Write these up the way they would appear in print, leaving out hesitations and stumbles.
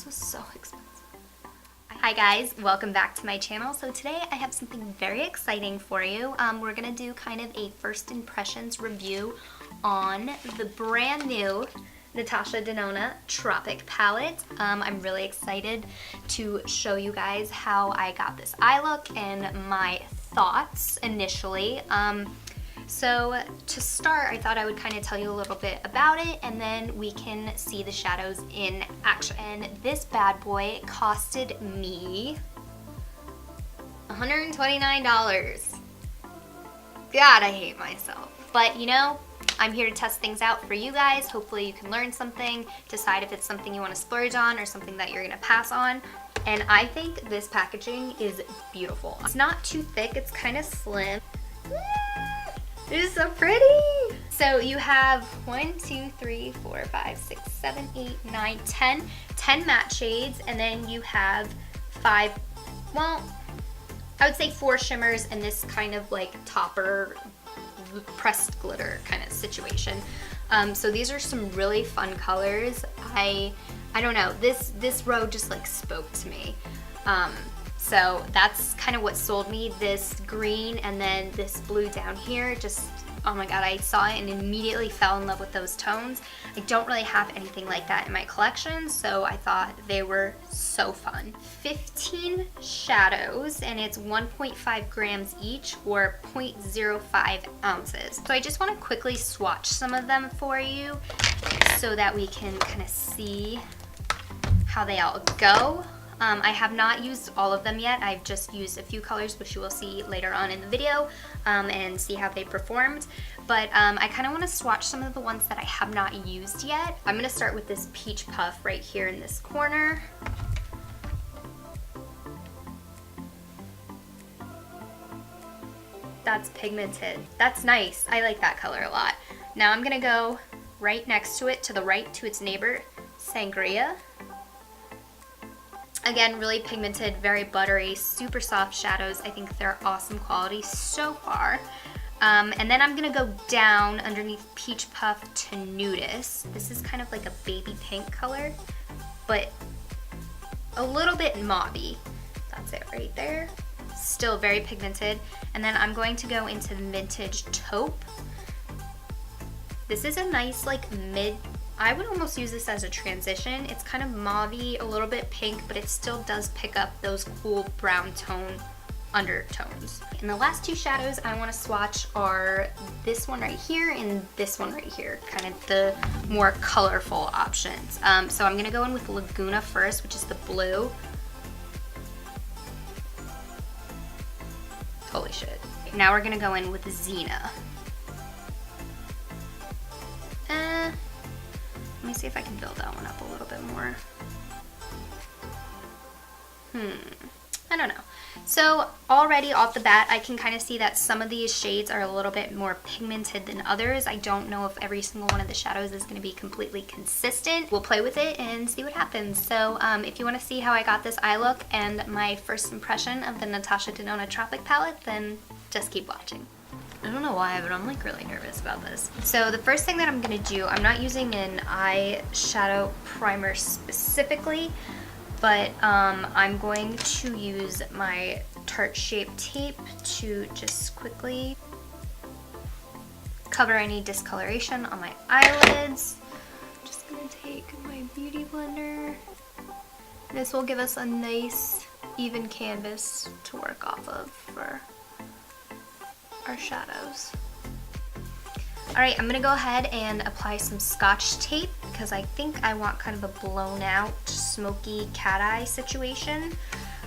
also so expensive. Hi guys, welcome back to my channel. So today I have something very exciting for you. We're gonna do kind of a first impressions review on the brand new Natasha Denona Tropic palette. I'm really excited to show you guys how I got this eye look and my thoughts initially. So to start, I thought I would kind of tell you a little bit about it and then we can see the shadows in action. And this bad boy costed me $129. God, I hate myself. But you know, I'm here to test things out for you guys. Hopefully you can learn something, decide if it's something you want to splurge on or something that you're gonna pass on. And I think this packaging is beautiful. It's not too thick, it's kind of slim. It is so pretty. So you have 10 matte shades, and then you have 5, well, I would say 4 shimmers and this kind of like topper pressed glitter kind of situation. So these are some really fun colors. I don't know, this row just like spoke to me. So that's kind of what sold me, this green and then this blue down here. Just, oh my god, I saw it and immediately fell in love with those tones. I don't really have anything like that in my collection, so I thought they were so fun. 15 shadows, and it's 1.5 grams each, or 0.05 ounces. So I just want to quickly swatch some of them for you so that we can kind of see how they all go. I have not used all of them yet. I've just used a few colors, which you will see later on in the video, and see how they performed. But I kind of want to swatch some of the ones that I have not used yet. I'm going to start with this Peach Puff right here in this corner. That's pigmented. That's nice. I like that color a lot. Now I'm going to go right next to it, to the right, to its neighbor, Sangria. Again, really pigmented, very buttery, super soft shadows. I think they're awesome quality so far. And then I'm gonna go down underneath Peach Puff to Nudist. This is kind of like a baby pink color, but a little bit mauvey. That's it right there. Still very pigmented. And then I'm going to go into Vintage Taupe. This is a nice like mid, I would almost use this as a transition. It's kind of mauvey, a little bit pink, but it still does pick up those cool brown tone undertones. And the last 2 shadows I want to swatch are this one right here and this one right here, kind of the more colorful options. So I'm going to go in with Laguna first, which is the blue. Holy shit. Now we're going to go in with Xena. Let me see if I can build that one up a little bit more. I don't know. So already off the bat, I can kind of see that some of these shades are a little bit more pigmented than others. I don't know if every single one of the shadows is going to be completely consistent. We'll play with it and see what happens. So if you want to see how I got this eye look and my first impression of the Natasha Denona Tropic palette, then just keep watching. I don't know why, but I'm like really nervous about this. So the first thing that I'm gonna do, I'm not using an eyeshadow primer specifically, but I'm going to use my Tarte Shape tape to just quickly cover any discoloration on my eyelids. I'm just gonna take my beauty blender. This will give us a nice even canvas to work off of for our shadows. Alright, I'm gonna go ahead and apply some Scotch tape because I think I want kind of a blown out, smoky cat eye situation.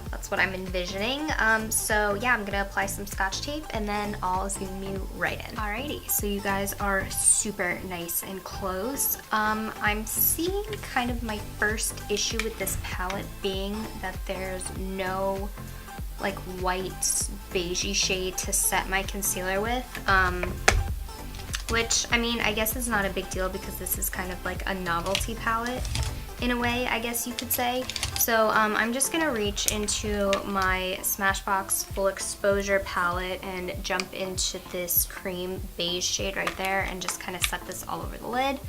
That's what I'm envisioning. So yeah, I'm gonna apply some Scotch tape and then I'll zoom you right in. Alrighty, so you guys are super nice and close. I'm seeing kind of my first issue with this palette being that there's no like white beigey shade to set my concealer with, which I mean I guess is not a big deal because this is kind of like a novelty palette in a way, I guess you could say. So I'm just gonna reach into my Smashbox Full Exposure palette and jump into this cream beige shade right there and just kind of set this all over the lid.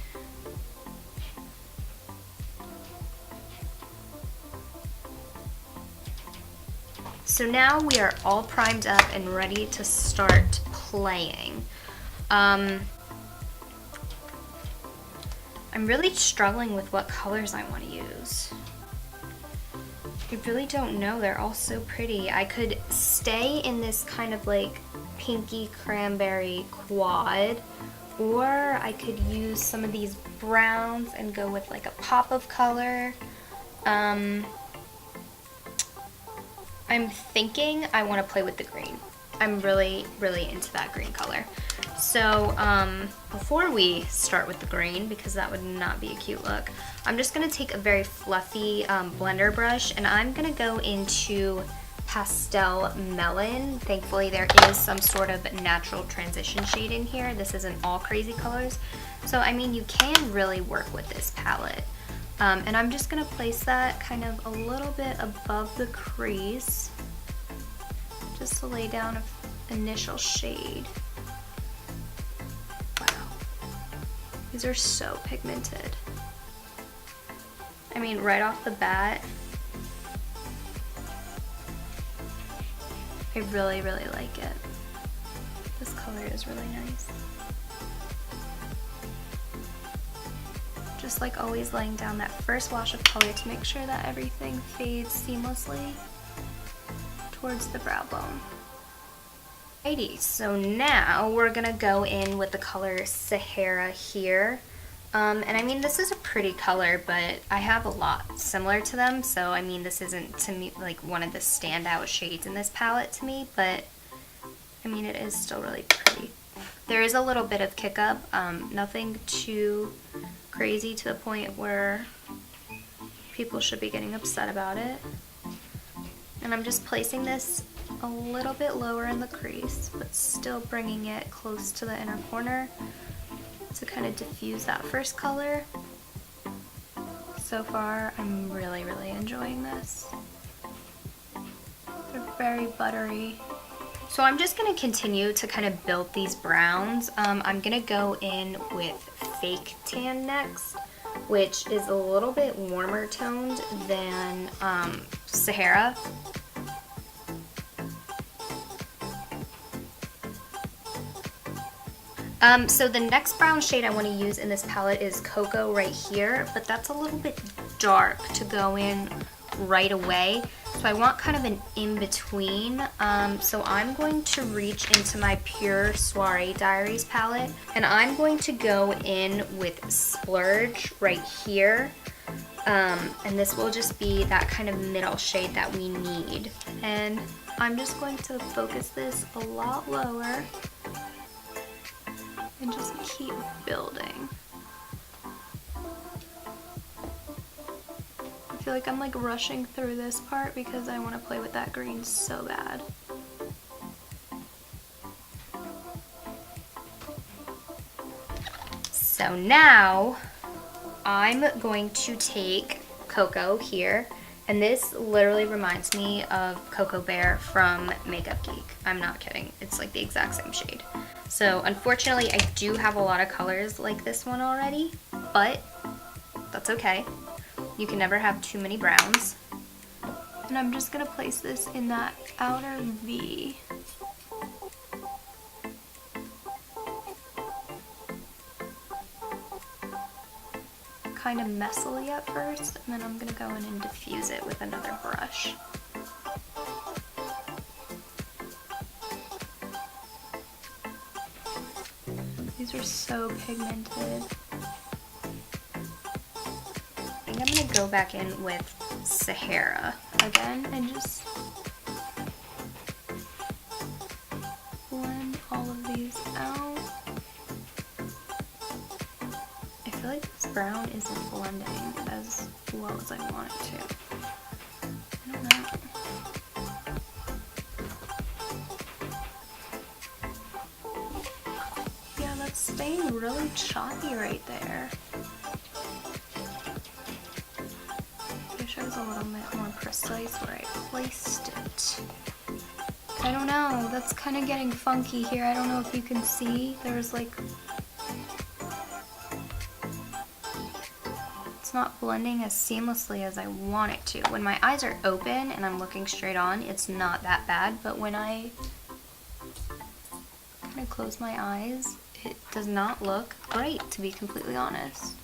so now we are all primed up and ready to start playing. I'm really struggling with what colors I want to use. I really don't know, they're all so pretty. I could stay in this kind of like pinky cranberry quad, or I could use some of these browns and go with like a pop of color. I'm thinking I want to play with the green. I'm really into that green color. So before we start with the green, because that would not be a cute look, I'm just going to take a very fluffy blender brush, and I'm going to go into Pastel Melon. Thankfully there is some sort of natural transition shade in here. This isn't all crazy colors. So I mean, you can really work with this palette. And I'm just going to place that kind of a little bit above the crease, just to lay down an initial shade. Wow, these are so pigmented. I mean, right off the bat, I really like it. This color is really nice. Just like always, laying down that first wash of color to make sure that everything fades seamlessly towards the brow bone. Alrighty, so now we're gonna go in with the color Sahara here. And I mean, this is a pretty color, but I have a lot similar to them, so I mean, this isn't to me like one of the standout shades in this palette to me, but I mean, it is still really pretty. There is a little bit of kick up, nothing too crazy to the point where people should be getting upset about it. And I'm just placing this a little bit lower in the crease, but still bringing it close to the inner corner to kind of diffuse that first color. So far, I'm really enjoying this. They're very buttery. So I'm just going to continue to kind of build these browns. I'm going to go in with Fake Tan next, which is a little bit warmer toned than Sahara. So the next brown shade I want to use in this palette is Cocoa right here, but that's a little bit dark to go in right away. So I want kind of an in-between. So I'm going to reach into my Pure Soiree Diaries palette, and I'm going to go in with Splurge right here. And this will just be that kind of middle shade that we need. And I'm just going to focus this a lot lower and just keep building. I feel like I'm like rushing through this part because I want to play with that green so bad. So now I'm going to take Cocoa here, and this literally reminds me of Cocoa Bear from Makeup Geek. I'm not kidding, it's like the exact same shade. So unfortunately I do have a lot of colors like this one already, but that's okay. You can never have too many browns. And I'm just gonna place this in that outer V. Kind of messily at first, and then I'm gonna go in and diffuse it with another brush. These are so pigmented. I think I'm gonna go back in with Sahara again and just blend all of these out. I feel like this brown isn't blending as well as I want it to. I don't know. Yeah, that's staying really choppy right there. I was a little bit more precise where I placed it. I don't know, that's kind of getting funky here. I don't know if you can see, there's like, It's not blending as seamlessly as I want it to. When my eyes are open and I'm looking straight on, it's not that bad, but when I kind of close my eyes, it does not look great, to be completely honest.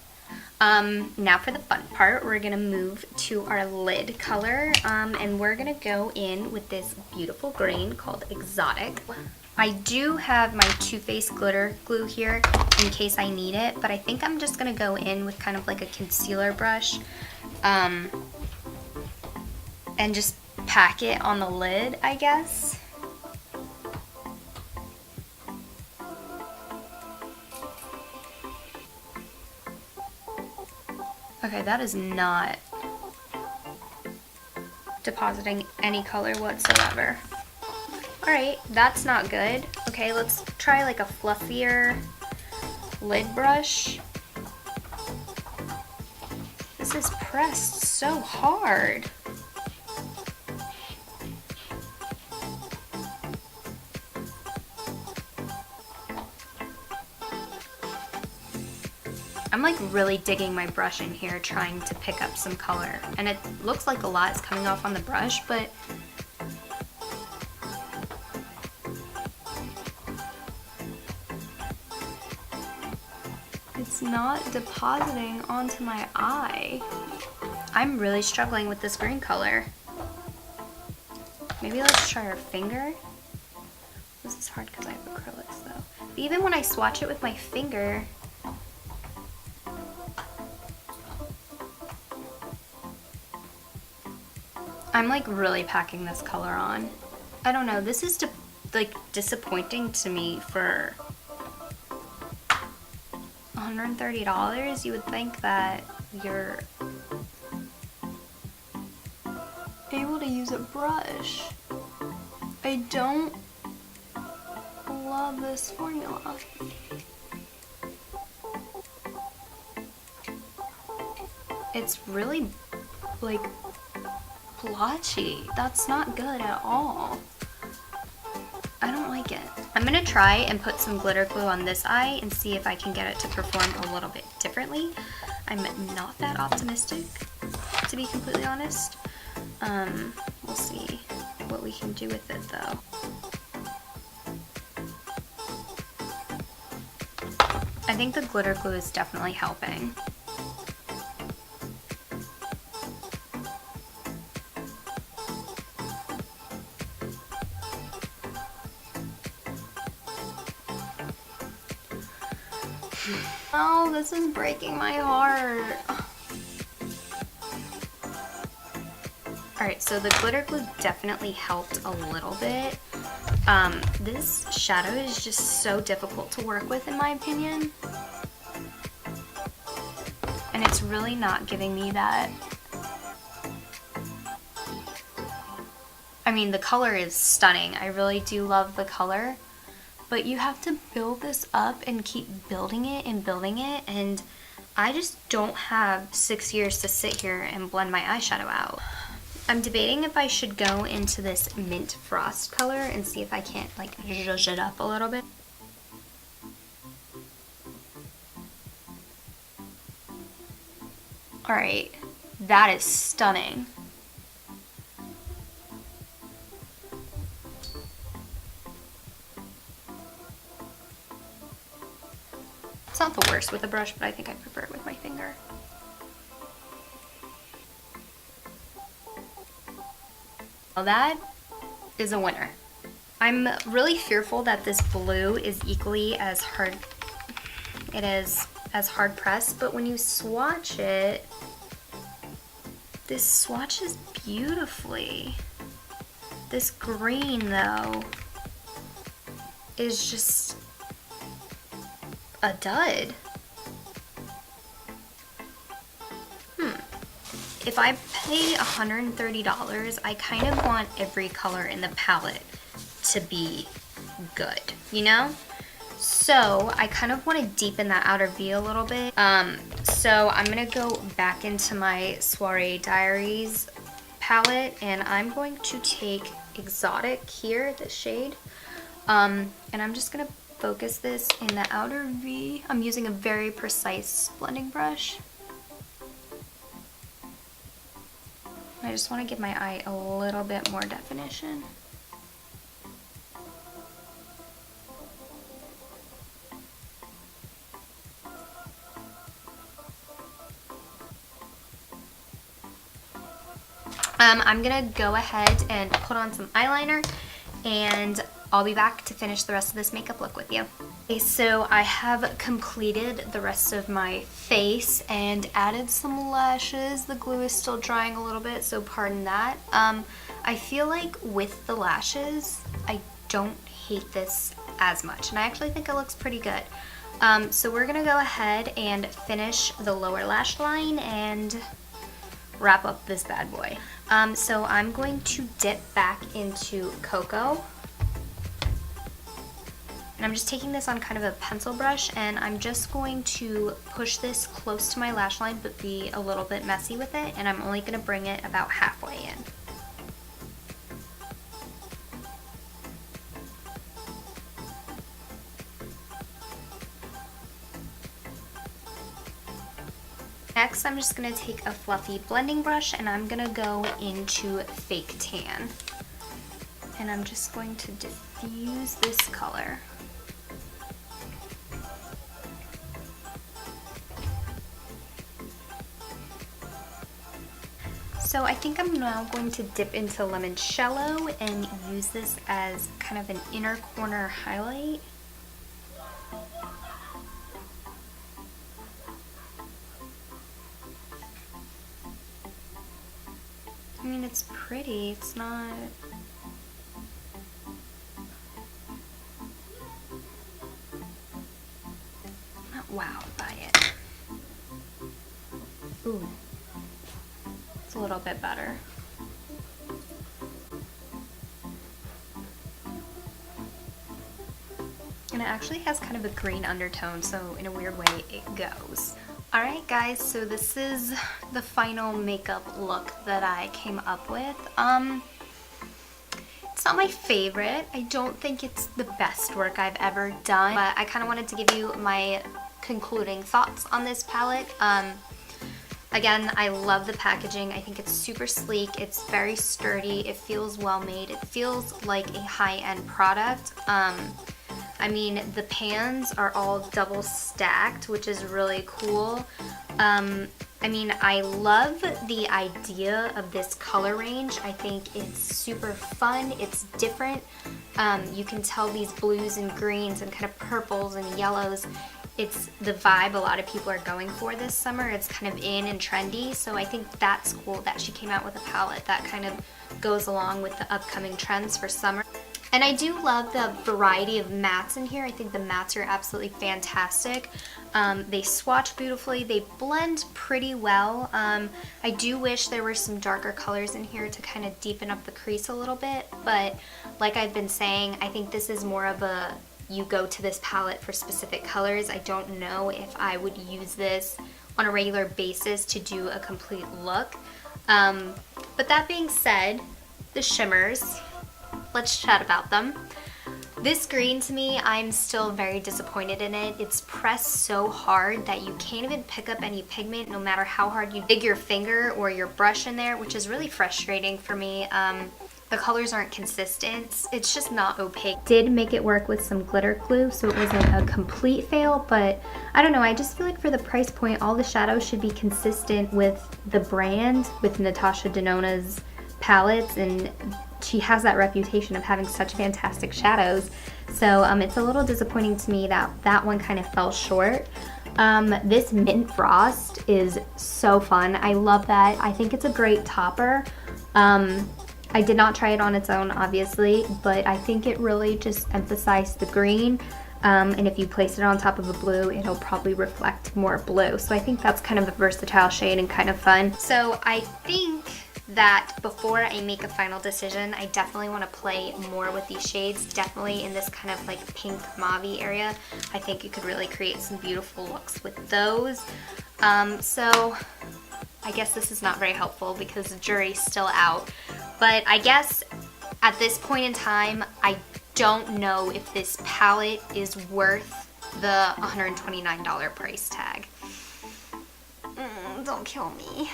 Now for the fun part, we're gonna move to our lid color, and we're gonna go in with this beautiful green called Exotic. I do have my Too Faced glitter glue here in case I need it, but I think I'm just gonna go in with kind of like a concealer brush, and just pack it on the lid, I guess. Okay, that is not depositing any color whatsoever. Alright, that's not good. Okay, let's try like a fluffier lid brush. This is pressed so hard. I'm like really digging my brush in here trying to pick up some color, and it looks like a lot is coming off on the brush, but it's not depositing onto my eye. I'm really struggling with this green color. Maybe let's try our finger. This is hard because I have acrylics though. But even when I swatch it with my finger, I'm like really packing this color on. I don't know, this is like disappointing to me for $130. You would think that you're able to use a brush. I don't love this formula. It's really like blotchy. That's not good at all. I don't like it. I'm gonna try and put some glitter glue on this eye and see if I can get it to perform a little bit differently. I'm not that optimistic, to be completely honest. We'll see what we can do with it though. I think the glitter glue is definitely helping. Oh, this is breaking my heart. Alright, so the glitter glue definitely helped a little bit. This shadow is just so difficult to work with in my opinion. And it's really not giving me that. I mean, the color is stunning. I really do love the color. But you have to build this up and keep building it, and I just don't have 6 years to sit here and blend my eyeshadow out. I'm debating if I should go into this Mint Frost color and see if I can't like zhuzh it up a little bit. Alright, that is stunning. It's not the worst with a brush, but I think I prefer it with my finger. Well, that is a winner. I'm really fearful that this blue is equally as hard. It is as hard pressed, but when you swatch it, this swatches beautifully. This green though is just a dud. If I pay $130, I kind of want every color in the palette to be good, you know? So I kind of want to deepen that outer V a little bit. So I'm gonna go back into my Soiree Diaries palette, and I'm going to take Exotic here, this shade, and I'm just gonna focus this in the outer V. I'm using a very precise blending brush. just want to give my eye a little bit more definition. I'm gonna go ahead and put on some eyeliner, and I'll be back to finish the rest of this makeup look with you. Okay, so I have completed the rest of my face and added some lashes. The glue is still drying a little bit, so pardon that. I feel like with the lashes, I don't hate this as much, and I actually think it looks pretty good. So we're gonna go ahead and finish the lower lash line and wrap up this bad boy. So I'm going to dip back into Cocoa. And I'm just taking this on kind of a pencil brush, and I'm just going to push this close to my lash line but be a little bit messy with it, and I'm only going to bring it about halfway in. Next, I'm just going to take a fluffy blending brush and I'm going to go into Fake Tan. And I'm just going to diffuse this color. So I think I'm now going to dip into Limoncello and use this as kind of an inner corner highlight. I mean, it's pretty, it's not... not wowed by it. Ooh. It's a little bit better. And it actually has kind of a green undertone, so in a weird way it goes. Alright guys, so this is the final makeup look that I came up with. It's not my favorite. I don't think it's the best work I've ever done, but I kind of wanted to give you my concluding thoughts on this palette. Again, I love the packaging. I think it's super sleek. It's very sturdy. It feels well made. It feels like a high-end product. I mean, the pans are all double stacked, which is really cool. I mean, I love the idea of this color range. I think it's super fun. It's different. You can tell these blues and greens and kind of purples and yellows. It's the vibe a lot of people are going for this summer. It's kind of in and trendy, so I think that's cool that she came out with a palette that kind of goes along with the upcoming trends for summer. And I do love the variety of mattes in here. I think the mattes are absolutely fantastic. They swatch beautifully. They blend pretty well. I do wish there were some darker colors in here to kind of deepen up the crease a little bit. But like I've been saying, I think this is more of a you go to this palette for specific colors. I don't know if I would use this on a regular basis to do a complete look. But that being said, the shimmers. Let's chat about them. This green, to me, I'm still very disappointed in it. It's pressed so hard that you can't even pick up any pigment no matter how hard you dig your finger or your brush in there, which is really frustrating for me. The colors aren't consistent. It's just not opaque. Did make it work with some glitter glue, so it wasn't a complete fail, but I don't know, I just feel like for the price point, all the shadows should be consistent with the brand, with Natasha Denona's palettes, and she has that reputation of having such fantastic shadows. So it's a little disappointing to me that that one kind of fell short. This Mint Frost is so fun. I love that. I think it's a great topper. I did not try it on its own, obviously, but I think it really just emphasized the green. And if you place it on top of a blue, it'll probably reflect more blue. So I think that's kind of a versatile shade and kind of fun. So I think that before I make a final decision, I definitely want to play more with these shades. Definitely in this kind of like pink mauve area. I think you could really create some beautiful looks with those. So I guess this is not very helpful because the jury's still out. But I guess at this point in time, I don't know if this palette is worth the $129 price tag. Don't kill me.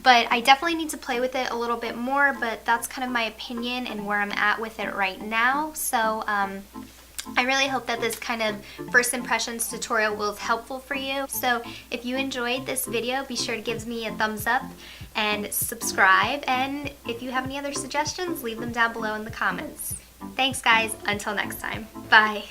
But I definitely need to play with it a little bit more, but that's kind of my opinion and where I'm at with it right now. So I really hope that this kind of first impressions tutorial was helpful for you. So if you enjoyed this video, be sure to give me a thumbs up and subscribe. And if you have any other suggestions, leave them down below in the comments. Thanks guys, until next time. Bye.